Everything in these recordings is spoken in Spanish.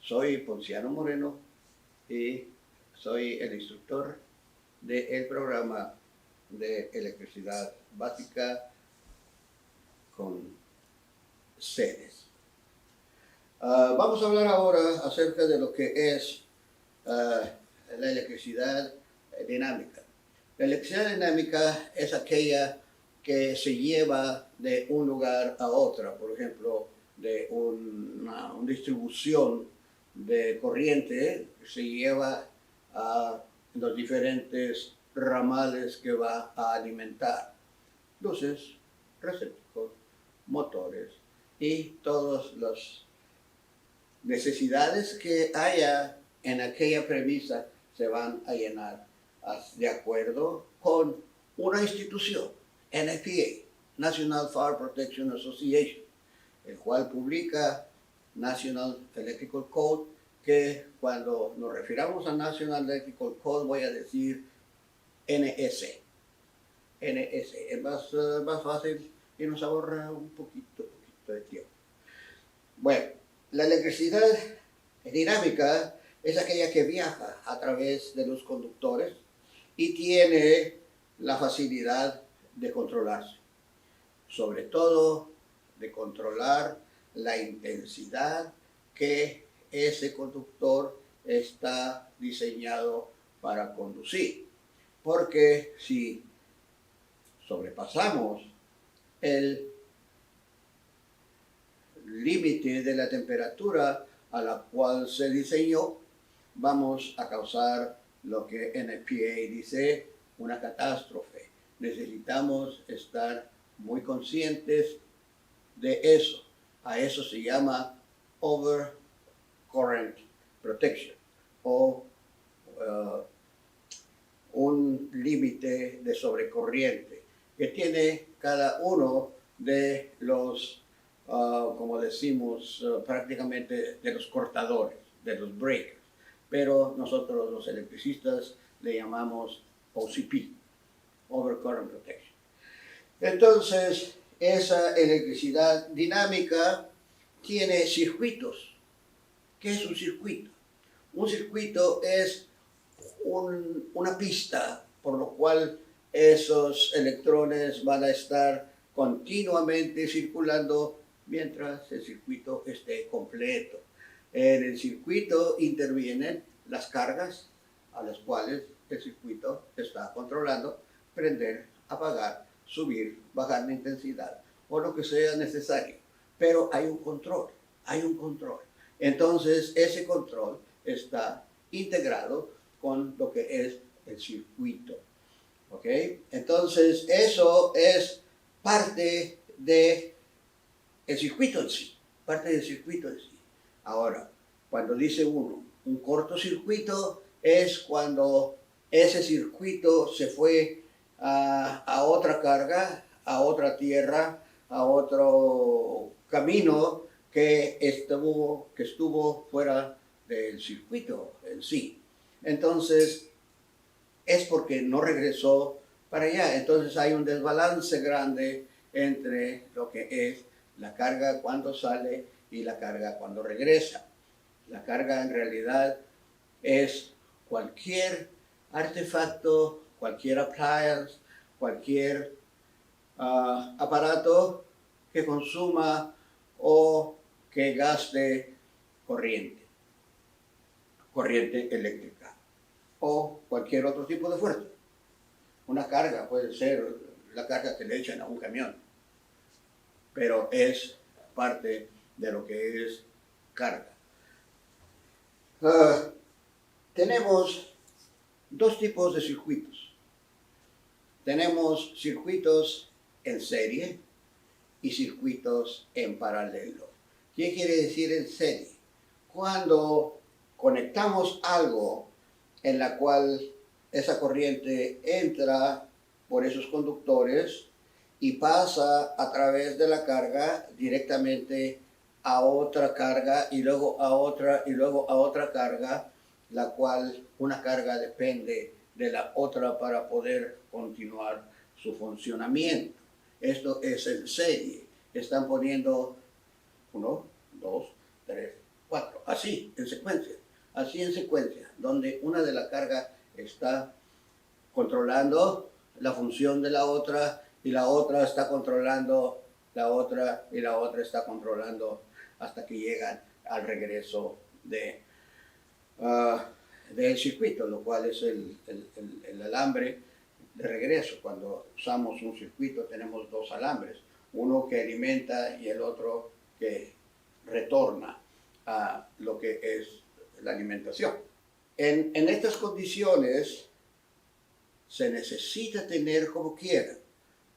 Soy Ponciano Moreno y soy el instructor del programa de electricidad básica con sedes. Vamos a hablar ahora acerca de lo que es la electricidad dinámica. La electricidad dinámica es aquella que se lleva de un lugar a otro, por ejemplo, de una distribución de corriente que se lleva a los diferentes ramales que va a alimentar. Luces, receptacos, motores y todas las necesidades que haya en aquella premisa se van a llenar de acuerdo con una institución, NFPA, National Fire Protection Association, el cual publica National Electrical Code, que cuando nos refiramos a National Electrical Code voy a decir NS. NS es más fácil y nos ahorra un poquito de tiempo. Bueno, la electricidad dinámica es aquella que viaja a través de los conductores y tiene la facilidad de controlarse, sobre todo de controlar la intensidad que ese conductor está diseñado para conducir. Porque si sobrepasamos el límite de la temperatura a la cual se diseñó, vamos a causar lo que NFPA dice una catástrofe. Necesitamos estar muy conscientes de eso. A eso se llama overcurrent protection o un límite de sobrecorriente que tiene cada uno de los como decimos, prácticamente de los cortadores, de los breakers. Pero nosotros los electricistas le llamamos OCP, Overcurrent Protection. Entonces, esa electricidad dinámica tiene circuitos. ¿Qué es un circuito? Un circuito es una pista por lo cual esos electrones van a estar continuamente circulando mientras el circuito esté completo. En el circuito intervienen las cargas a las cuales el circuito está controlando, prender, apagar, subir, bajar la intensidad o lo que sea necesario. Pero hay un control. Entonces ese control está integrado con lo que es el circuito. ¿Ok? Entonces eso es parte de el circuito en sí, parte del circuito en sí. Ahora, cuando dice uno, un cortocircuito es cuando ese circuito se fue a otra carga, a otra tierra, a otro camino que estuvo fuera del circuito en sí. Entonces, es porque no regresó para allá. Entonces hay un desbalance grande entre lo que es la carga cuando sale y la carga cuando regresa. La carga en realidad es cualquier artefacto, cualquier appliance, cualquier aparato que consuma o que gaste corriente eléctrica o cualquier otro tipo de fuerza. Una carga puede ser la carga que le echan a un camión, pero es parte de lo que es carga. Tenemos dos tipos de circuitos. Tenemos circuitos en serie y circuitos en paralelo. ¿Qué quiere decir en serie? Cuando conectamos algo en la cual esa corriente entra por esos conductores y pasa a través de la carga directamente a otra carga y luego a otra y luego a otra carga, la cual una carga depende de la otra para poder continuar su funcionamiento. Esto es en serie. Están poniendo 1, 2, 3, 4, así en secuencia, donde una de las cargas está controlando la función de la otra y la otra está controlando la otra y la otra está controlando hasta que llegan al regreso del circuito, lo cual es el alambre de regreso. Cuando usamos un circuito tenemos dos alambres, uno que alimenta y el otro que retorna a lo que es la alimentación. En estas condiciones se necesita tener como quiera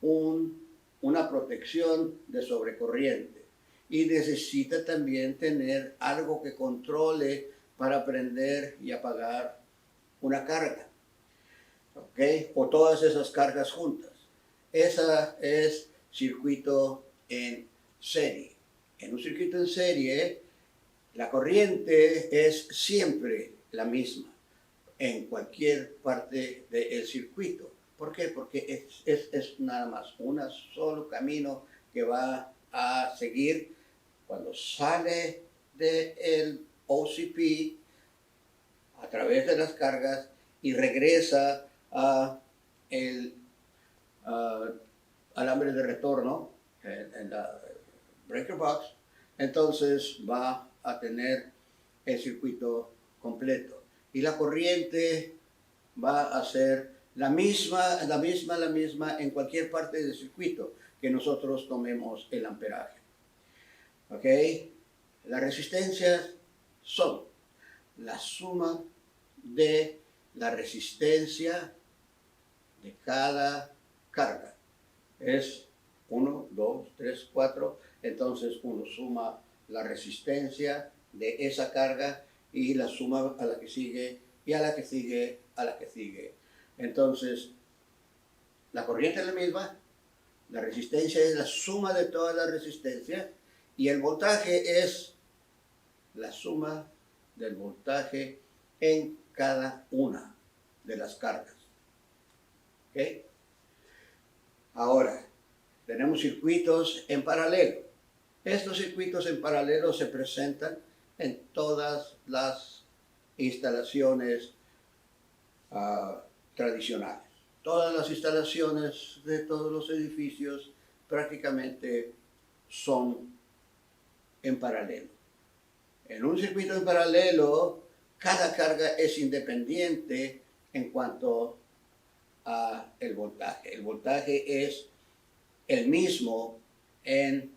una protección de sobrecorriente y necesita también tener algo que controle para prender y apagar una carga, ¿ok? O todas esas cargas juntas. Esa es circuito en serie. En un circuito en serie, la corriente es siempre la misma en cualquier parte del circuito. ¿Por qué? Porque es nada más un solo camino que va a seguir cuando sale del OCP a través de las cargas y regresa a el alambre de retorno en la breaker box. Entonces va a tener el circuito completo y la corriente va a ser la misma en cualquier parte del circuito que nosotros tomemos el amperaje. ¿Ok? Las resistencias son la suma de la resistencia de cada carga. Es 1, 2, 3, 4. Entonces uno suma la resistencia de esa carga y la suma a la que sigue y a la que sigue, a la que sigue. Entonces, la corriente es la misma, la resistencia es la suma de todas las resistencias y el voltaje es la suma del voltaje en cada una de las cargas. ¿Ok? Ahora, tenemos circuitos en paralelo. Estos circuitos en paralelo se presentan en todas las instalaciones tradicionales. Todas las instalaciones de todos los edificios prácticamente son en paralelo. En un circuito en paralelo, cada carga es independiente en cuanto a el voltaje. El voltaje es el mismo en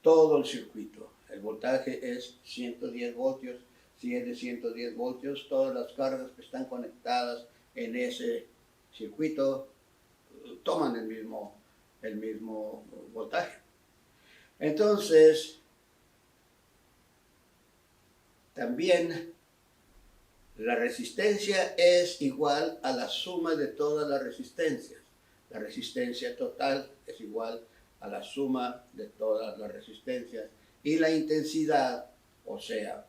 todo el circuito. El voltaje es 110 voltios. Si es de 110 voltios, todas las cargas que están conectadas en ese circuito toman el mismo voltaje. Entonces, también la resistencia es igual a la suma de todas las resistencias. La resistencia total es igual a la suma de todas las resistencias y la intensidad, o sea,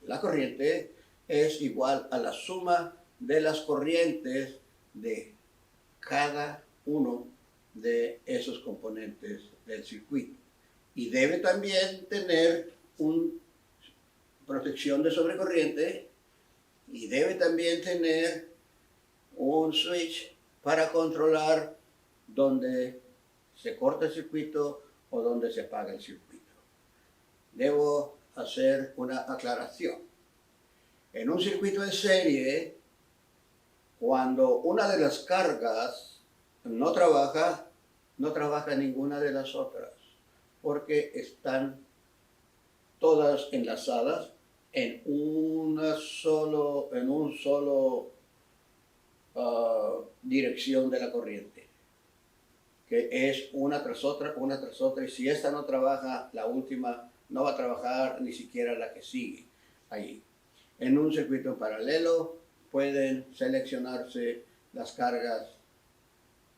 la corriente, es igual a la suma de las corrientes de cada uno de esos componentes del circuito. Y debe también tener una protección de sobrecorriente y debe también tener un switch para controlar dónde se corta el circuito o dónde se apaga el circuito. Debo hacer una aclaración. En un circuito en serie, cuando una de las cargas no trabaja ninguna de las otras, porque están todas enlazadas en un solo dirección de la corriente, que es una tras otra, y si esta no trabaja, la última no va a trabajar ni siquiera la que sigue allí. En un circuito en paralelo pueden seleccionarse las cargas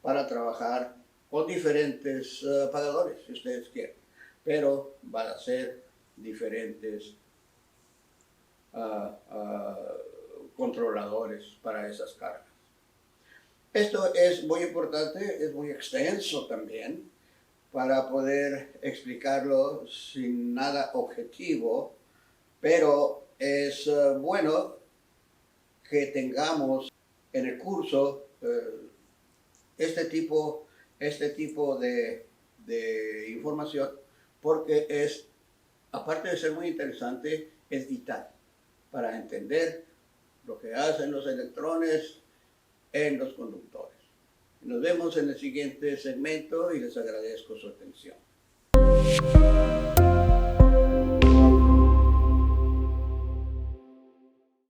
para trabajar con diferentes apagadores, si ustedes quieren, pero van a ser diferentes controladores para esas cargas. Esto es muy importante, es muy extenso también, para poder explicarlo sin nada objetivo. pero es bueno que tengamos en el curso este tipo de información, porque es, aparte de ser muy interesante, es vital para entender lo que hacen los electrones en los conductores. Nos vemos en el siguiente segmento y les agradezco su atención.